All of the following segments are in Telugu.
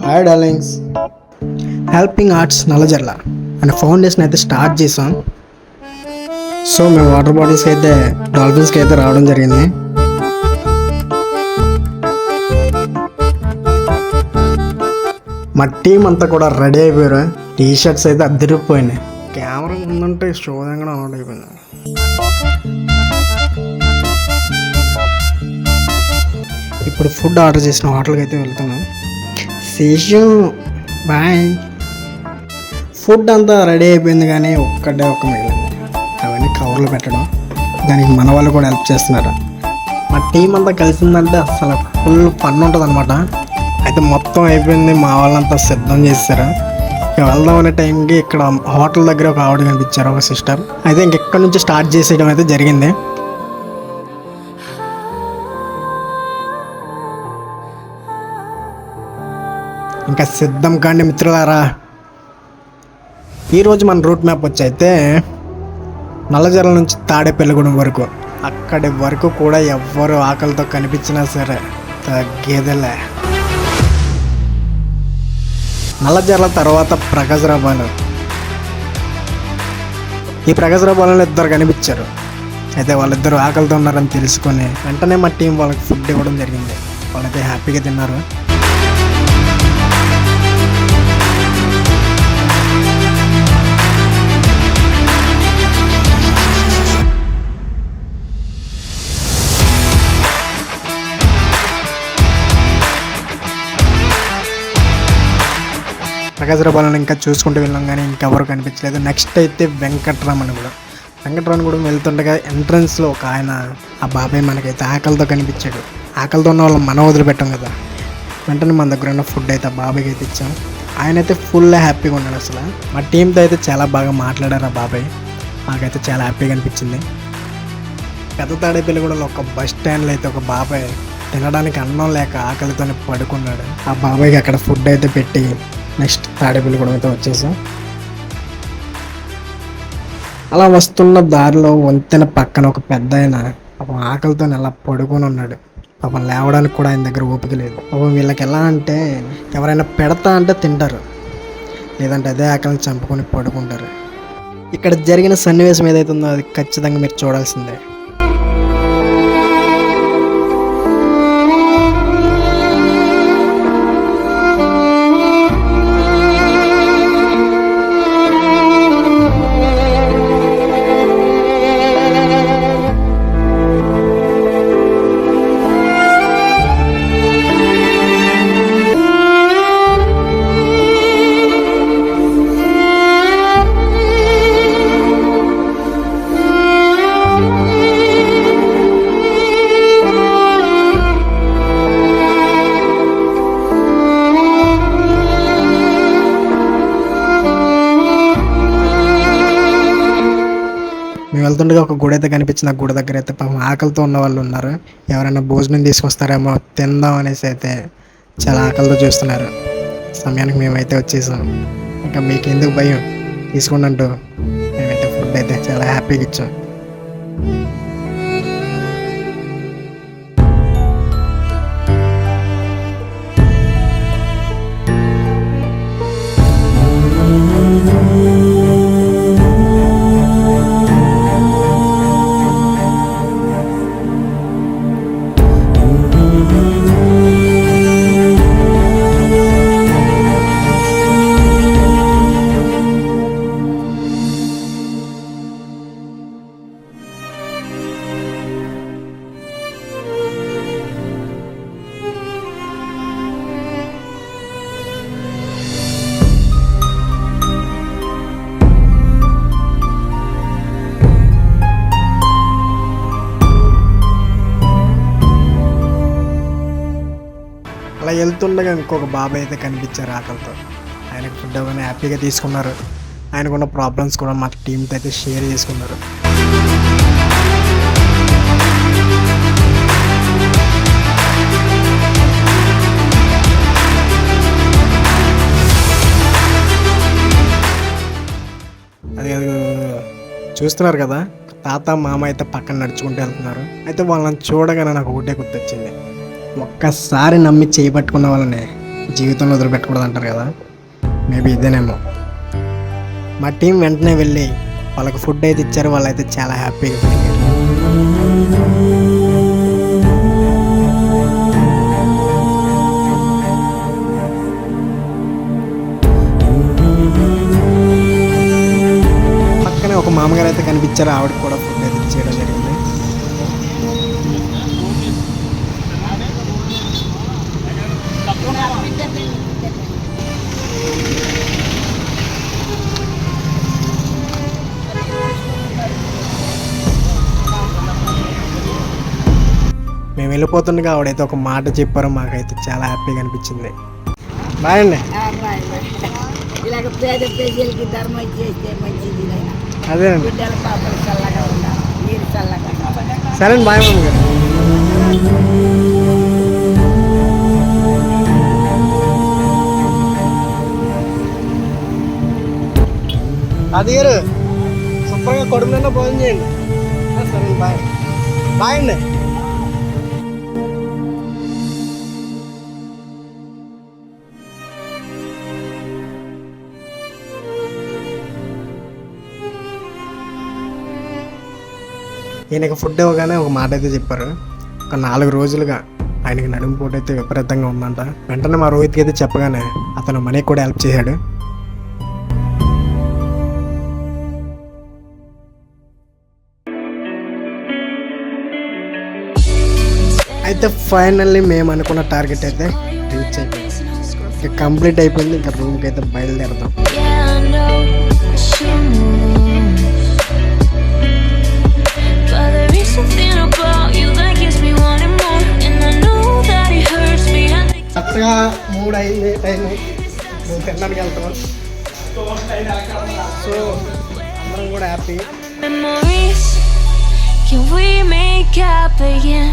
Hi darlings. Helping arts Nallajerla అనే ఫౌండేషన్ అయితే స్టార్ట్ చేసాం. సో మేము వాటర్ బాటిల్స్ అయితే డాల్ఫిన్స్కి అయితే రావడం జరిగింది. మా టీం అంతా కూడా రెడీ అయిపోయారు. టీ షర్ట్స్ అయితే అద్దరిపోయినాయి. కెమెరా ఉందంటే శోధంగా ఆన్ అయిపోయింది. ఇప్పుడు ఫుడ్ ఆర్డర్ చేసిన హోటల్కి అయితే వెళ్తున్నాం. శేషు బాయ్. ఫుడ్ అంతా రెడీ అయిపోయింది కానీ ఒక్క మిగిలింది. అవన్నీ కవర్లు పెట్టడం, దానికి మన వాళ్ళు కూడా హెల్ప్ చేస్తున్నారు. మా టీం అంతా కలిసిందంటే అసలు ఫుల్ ఫన్ ఉంటుంది అనమాట. అయితే మొత్తం అయిపోయింది, మా వాళ్ళంతా సిద్ధం చేశారు. ఇక వెళ్దాం అనే టైంకి ఇక్కడ హోటల్ దగ్గర ఒక ఆవిడ కనిపించారు, ఒక సిస్టర్. అయితే ఇంకెక్కడి నుంచి స్టార్ట్ చేసేయడం అయితే జరిగింది. ఇంకా సిద్ధం కాండి మిత్రులారా. ఈరోజు మన రూట్ మ్యాప్ వచ్చి అయితే నల్లజర్ల నుంచి తాడేపల్లిగూడెం వరకు. అక్కడి వరకు కూడా ఎవ్వరు ఆకలితో కనిపించినా సరే తగ్గేదేలే. నల్లజర్ల తర్వాత ప్రకాశరాబాద్. ఈ ప్రకాశరాబాద్లో ఇద్దరు కనిపించారు. అయితే వాళ్ళిద్దరు ఆకలితో ఉన్నారని తెలుసుకొని వెంటనే మా టీం వాళ్ళకి ఫుడ్ ఇవ్వడం జరిగింది. వాళ్ళైతే హ్యాపీగా తిన్నారు. ప్రకాశరాబాద్లో ఇంకా చూసుకుంటూ వెళ్ళాం కానీ ఇంకెవరు కనిపించలేదు. నెక్స్ట్ అయితే వెంకట్రామన్ కూడా వెళ్తుండగా ఎంట్రన్స్లో ఒక ఆయన, ఆ బాబాయ్ మనకైతే ఆకలితో కనిపించాడు. ఆకలితో ఉన్న వాళ్ళు మనం వదిలిపెట్టాం కదా. వెంటనే మన దగ్గర ఉన్న ఫుడ్ అయితే ఆ బాబాయ్కి అయితే ఇచ్చాం. ఆయన అయితే ఫుల్ హ్యాపీగా ఉన్నాడు. అసలు మా టీంతో అయితే చాలా బాగా మాట్లాడారు ఆ బాబాయ్. మాకైతే చాలా హ్యాపీగా అనిపించింది. పెద్ద తాడేపల్లిగూడెంలో ఒక బస్ స్టాండ్లో అయితే ఒక బాబాయ్ తినడానికి అన్నం లేక ఆకలితోనే పడుకున్నాడు. ఆ బాబాయ్కి అక్కడ ఫుడ్ అయితే పెట్టి నెక్స్ట్ తాడేపల్లిగూడెం అయితే వచ్చేసాం. అలా వస్తున్న దారిలో వంతెన పక్కన ఒక పెద్ద ఆయన పాపం ఆకలితో అలా పడుకొని ఉన్నాడు. పాపం లేవడానికి కూడా ఆయన దగ్గర ఓపిక లేదు. పాపం వీళ్ళకి ఎలా అంటే ఎవరైనా పెడతా అంటే తింటారు, లేదంటే అదే ఆకలిని చంపుకొని పడుకుంటారు. ఇక్కడ జరిగిన సన్నివేశం ఏదైతే ఉందో అది ఖచ్చితంగా మీరు చూడాల్సిందే. మేము వెళ్తుండగా ఒక గుడి అయితే కనిపించింది. ఆ గుడి దగ్గర అయితే పాపం ఆకలితో ఉన్న వాళ్ళు ఉన్నారు. ఎవరైనా భోజనం తీసుకొస్తారేమో తిందాం అనేసి అయితే చాలా ఆకలితో చూస్తున్నారు. సమయానికి మేమైతే వచ్చేసాం. ఇంకా మీకు ఎందుకు భయం, తీసుకోండి అంటూ మేమైతే ఫుడ్ అయితే చాలా హ్యాపీగా ఇచ్చాం. అలా వెళ్తుండగా ఇంకొక బాబాయ్ అయితే కనిపించారు ఆకలితో. ఆయనకు ఫుడ్ అవన్నీ హ్యాపీగా తీసుకున్నారు. ఆయనకున్న ప్రాబ్లమ్స్ కూడా మా టీంతో అయితే షేర్ చేసుకున్నారు. అది చూస్తున్నారు కదా, తాత మామ అయితే పక్కన నడుచుకుంటూ వెళ్తున్నారు. అయితే వాళ్ళని చూడగానే నాకు ఒకటే గుర్తొచ్చింది. ఒక్కసారి నమ్మి చేయబట్టుకున్న వాళ్ళని జీవితంలో వదిలిపెట్టకూడదు అంటారు కదా, మేబీ ఇదేనేమో. మా టీం వెంటనే వెళ్ళి వాళ్ళకి ఫుడ్ అయితే ఇచ్చారు. వాళ్ళైతే చాలా హ్యాపీగా ఫీల్ అయ్యారు. పక్కనే ఒక మామగారు అయితే కనిపించారు. ఆవిడకి కూడా ఫుడ్ అయితే ఇచ్చేయడం జరిగింది. మేము వెళ్ళిపోతుండగా ఆవిడైతే ఒక మాట చెప్పారు. మాకైతే చాలా హ్యాపీగా అనిపించింది. బాయ్ అండి. ఇలాగ పేద ప్రజలకి ధర్మం చేస్తే మంచిది. అదేనండి. బిడ్డల పాపలు చల్లగా ఉండాలి, మీరు చల్లగా. సరే అండి, బాయ్ మామ గారు. అది గారు శుభ్రంగా కొడుకు నిండా భోజనం చేయండి. సరే అండి, బాయ్. బాయ్ అండి. ఈయనకి ఫుడ్ ఇవ్వగానే ఒక మాట అయితే చెప్పారు. ఒక 4 రోజులుగా ఆయనకి నడుము పోటు అయితే విపరీతంగా ఉందంట. వెంటనే మా రోహిత్కి అయితే చెప్పగానే అతను మనీ కూడా హెల్ప్ చేశాడు. అయితే ఫైనల్లీ మేము అనుకున్న టార్గెట్ అయితే రీచ్ అయిపోయింది. ఇంకా కంప్లీట్ అయిపోయింది. ఇంకా రూమ్కి అయితే బయలుదేరదాం. కరెక్ట్గా 3 అయింది టైము. మేము తినడానికి వెళ్తున్నాం. సో అందరం కూడా happy. Can we make up again?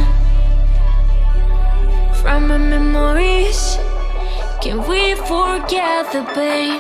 From our memories, can we forget the pain?